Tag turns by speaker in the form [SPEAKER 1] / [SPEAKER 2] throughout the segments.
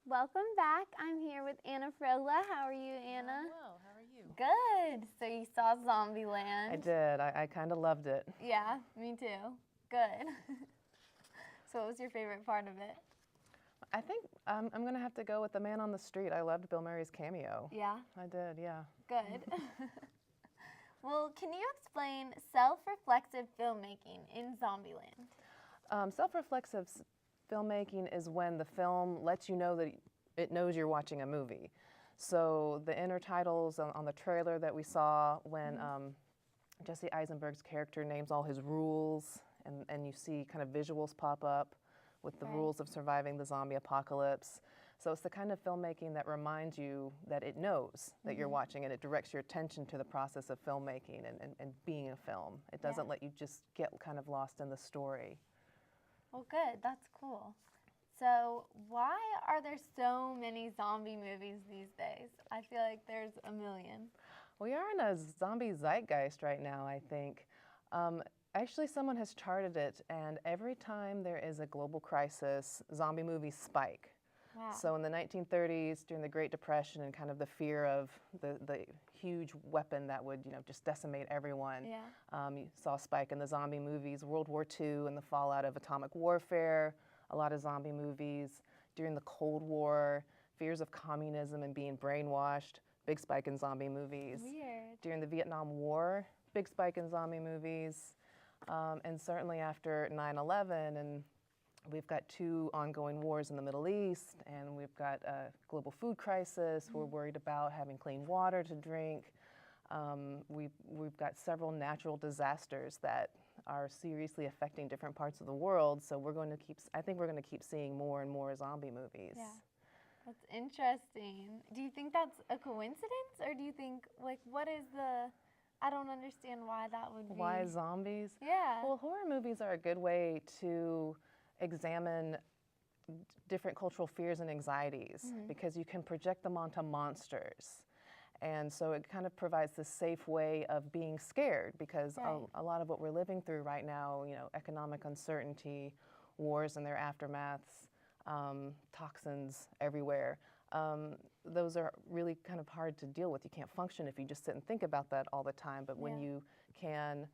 [SPEAKER 1] Welcome back. I'm here with Anna Frola. How are you, Anna?
[SPEAKER 2] Hello, how are you?
[SPEAKER 1] Good. So you saw Zombieland.
[SPEAKER 2] I did. I kind of loved it.
[SPEAKER 1] Yeah, me too. Good. So what was your favorite part of it?
[SPEAKER 2] I think I'm going to have to go with The Man on the Street. I loved Bill Murray's cameo.
[SPEAKER 1] Yeah,
[SPEAKER 2] I did, yeah.
[SPEAKER 1] good. Well, can you explain self-reflexive filmmaking in Zombieland?
[SPEAKER 2] Self-reflexive filmmaking is when the film lets you know that it knows you're watching a movie. So the inner titles on the trailer that we saw when Jesse Eisenberg's character names all his rules, and you see kind of visuals pop up with the rules of surviving the zombie apocalypse. So it's the kind of filmmaking that reminds you that it knows that you're watching, and it directs your attention to the process of filmmaking and being a film. It doesn't let you just get kind of lost in the story.
[SPEAKER 1] Well, good. That's cool. So why are there so many zombie movies these days? I feel like there's a million.
[SPEAKER 2] We are in a zombie zeitgeist right now, I think. Actually, someone has charted it, and every time there is a global crisis, zombie movies spike.
[SPEAKER 1] Wow.
[SPEAKER 2] So in the 1930s, during the Great Depression and kind of the fear of the huge weapon that would, just decimate everyone, you saw a spike in the zombie movies. World War II and the fallout of atomic warfare, a lot of zombie movies. During the Cold War, fears of communism and being brainwashed, big spike in zombie movies.
[SPEAKER 1] Weird.
[SPEAKER 2] During the Vietnam War, big spike in zombie movies. And certainly after 9/11, and we've got two ongoing wars in the Middle East, and we've got a global food crisis. We're worried about having clean water to drink. We've got several natural disasters that are seriously affecting different parts of the world. So I think we're going to keep seeing more and more zombie movies.
[SPEAKER 1] Yeah. That's interesting. Do you think that's a coincidence, or do you think, I don't understand why that would be.
[SPEAKER 2] Why zombies?
[SPEAKER 1] Yeah.
[SPEAKER 2] Well, horror movies are a good way to examine different cultural fears and anxieties because you can project them onto monsters. And so it kind of provides this safe way of being scared because a lot of what we're living through right now, economic uncertainty, wars and their aftermaths, toxins everywhere, those are really kind of hard to deal with. You can't function if you just sit and think about that all the time, but when you can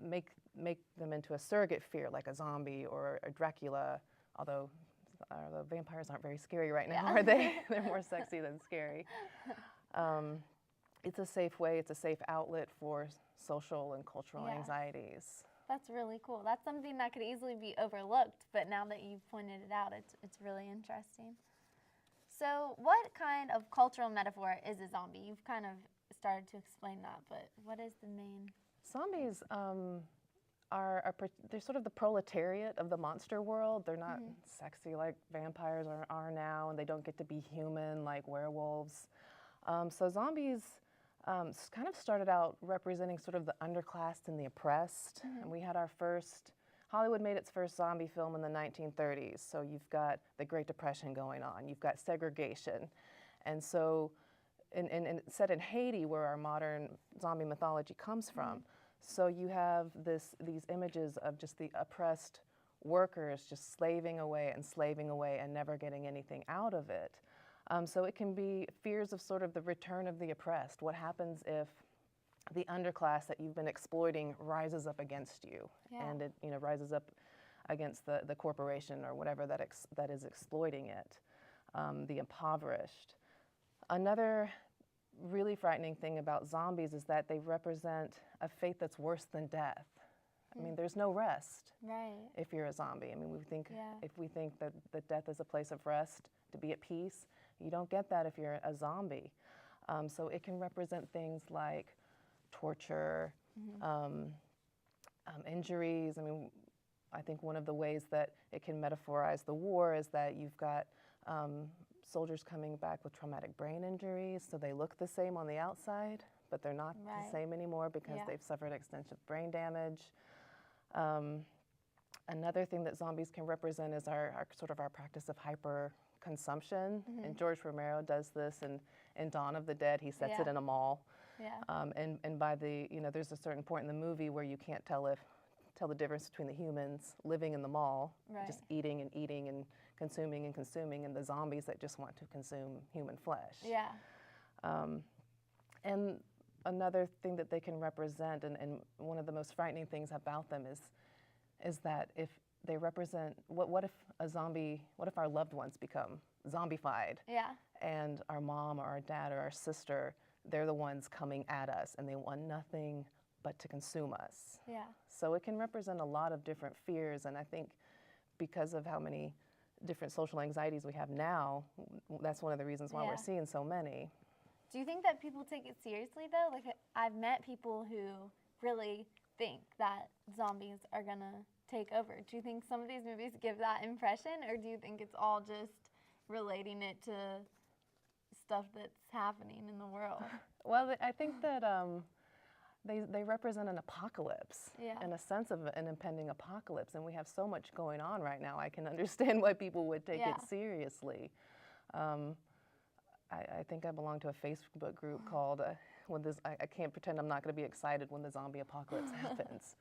[SPEAKER 2] make them into a surrogate fear like a zombie or a Dracula, although vampires aren't very scary right now, are they? They're more sexy than scary. It's a safe way, it's a safe outlet for social and cultural anxieties.
[SPEAKER 1] That's really cool. That's something that could easily be overlooked, but now that you've pointed it out, it's really interesting. So what kind of cultural metaphor is a zombie? You've kind of started to explain that, but what is the main?
[SPEAKER 2] Zombies they're sort of the proletariat of the monster world. They're not sexy like vampires are now, and they don't get to be human like werewolves. So zombies kind of started out representing sort of the underclass and the oppressed. And we had Hollywood made its first zombie film in the 1930s. So you've got the Great Depression going on, you've got segregation. And so, and it's set in Haiti, where our modern zombie mythology comes from. So you have these images of just the oppressed workers just slaving away and never getting anything out of it. So it can be fears of sort of the return of the oppressed. What happens if the underclass that you've been exploiting rises up against you, and it rises up against the corporation or whatever that is exploiting it, the impoverished. Another really frightening thing about zombies is that they represent a fate that's worse than death. I mean, there's no rest if you're a zombie. I mean, if we think that death is a place of rest, to be at peace, you don't get that if you're a zombie. So it can represent things like torture, injuries. I mean, I think one of the ways that it can metaphorize the war is that you've got soldiers coming back with traumatic brain injuries, so they look the same on the outside, but they're not the same anymore because they've suffered extensive brain damage. Another thing that zombies can represent is our practice of hyper consumption, and George Romero does this in Dawn of the Dead. He sets it in a mall, and by there's a certain point in the movie where you can't tell if tell the difference between the humans living in the mall,
[SPEAKER 1] Right.
[SPEAKER 2] just eating and consuming, and the zombies that just want to consume human flesh.
[SPEAKER 1] Yeah.
[SPEAKER 2] And another thing that they can represent, and one of the most frightening things about them is that if they represent, what if our loved ones become zombified?
[SPEAKER 1] Yeah.
[SPEAKER 2] And our mom or our dad or our sister, they're the ones coming at us and they want nothing but to consume us.
[SPEAKER 1] Yeah.
[SPEAKER 2] So it can represent a lot of different fears, and I think because of how many different social anxieties we have now, that's one of the reasons why
[SPEAKER 1] Yeah.
[SPEAKER 2] we're seeing so many.
[SPEAKER 1] Do you think that people take it seriously though? Like I've met people who really think that zombies are gonna take over. Do you think some of these movies give that impression, or do you think it's all just relating it to stuff that's happening in the world?
[SPEAKER 2] Well, I think that they represent an apocalypse,
[SPEAKER 1] Yeah.
[SPEAKER 2] and a sense of an impending apocalypse, and we have so much going on right now. I can understand why people would take
[SPEAKER 1] Yeah.
[SPEAKER 2] it seriously. I think I belong to a Facebook group called I can't pretend I'm not going to be excited when the zombie apocalypse happens.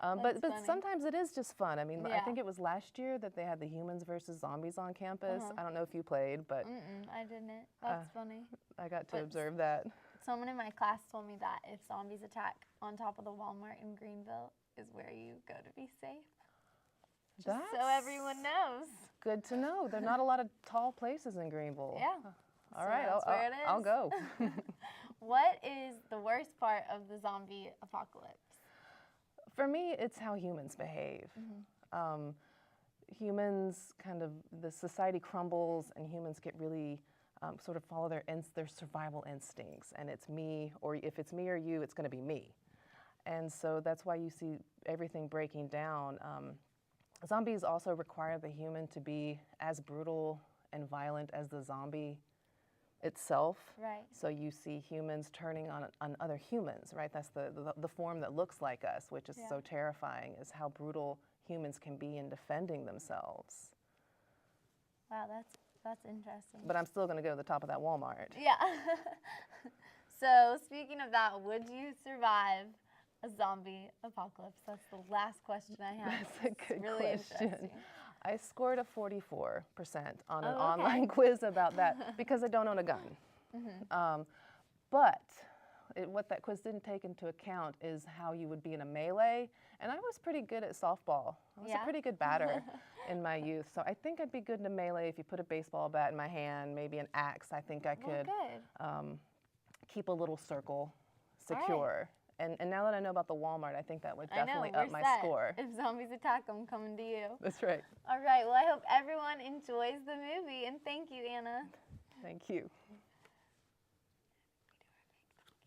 [SPEAKER 2] But
[SPEAKER 1] funny.
[SPEAKER 2] sometimes it is just fun. I mean, I
[SPEAKER 1] Yeah.
[SPEAKER 2] think it was last year that they had the humans versus zombies on campus. I don't know if you played, but
[SPEAKER 1] I didn't. That's funny.
[SPEAKER 2] I got to
[SPEAKER 1] But
[SPEAKER 2] observe that.
[SPEAKER 1] Someone in my class told me that if zombies attack on top of the Walmart in Greenville is where you go to be safe. Just so everyone knows.
[SPEAKER 2] Good to know. There are not a lot of tall places in Greenville.
[SPEAKER 1] Yeah.
[SPEAKER 2] All
[SPEAKER 1] So
[SPEAKER 2] right,
[SPEAKER 1] that's where it
[SPEAKER 2] I'll
[SPEAKER 1] is.
[SPEAKER 2] go.
[SPEAKER 1] What is the worst part of the zombie apocalypse?
[SPEAKER 2] For me, it's how humans behave. Humans the society crumbles, and humans get really sort of follow their survival instincts, and it's me, or if it's me or you, it's going to be me. And so that's why you see everything breaking down. Zombies also require the human to be as brutal and violent as the zombie itself.
[SPEAKER 1] Right.
[SPEAKER 2] So you see humans turning on other humans, right? That's the form that looks like us, which is
[SPEAKER 1] Yeah.
[SPEAKER 2] so terrifying, is how brutal humans can be in defending themselves.
[SPEAKER 1] Wow, that's interesting.
[SPEAKER 2] But I'm still going to go to the top of that Walmart.
[SPEAKER 1] Yeah. So speaking of that, would you survive a zombie apocalypse? That's the last question I have.
[SPEAKER 2] That's a
[SPEAKER 1] It's
[SPEAKER 2] good
[SPEAKER 1] really
[SPEAKER 2] question.
[SPEAKER 1] interesting.
[SPEAKER 2] I scored a 44% on an
[SPEAKER 1] Oh, okay.
[SPEAKER 2] online quiz about that because I don't own a gun. But what that quiz didn't take into account is how you would be in a melee. And I was pretty good at softball. I was
[SPEAKER 1] Yeah?
[SPEAKER 2] a pretty good batter in my youth. So I think I'd be good in a melee if you put a baseball bat in my hand, maybe an axe. I think I
[SPEAKER 1] Well,
[SPEAKER 2] could
[SPEAKER 1] good.
[SPEAKER 2] keep a little circle
[SPEAKER 1] All right.
[SPEAKER 2] secure. And now that I know about the Walmart, I think that would
[SPEAKER 1] I know,
[SPEAKER 2] definitely
[SPEAKER 1] we're
[SPEAKER 2] up my
[SPEAKER 1] set.
[SPEAKER 2] score.
[SPEAKER 1] If zombies attack, I'm coming to you.
[SPEAKER 2] That's right.
[SPEAKER 1] All right, well, I hope everyone enjoys the movie, and thank you, Anna.
[SPEAKER 2] Thank you.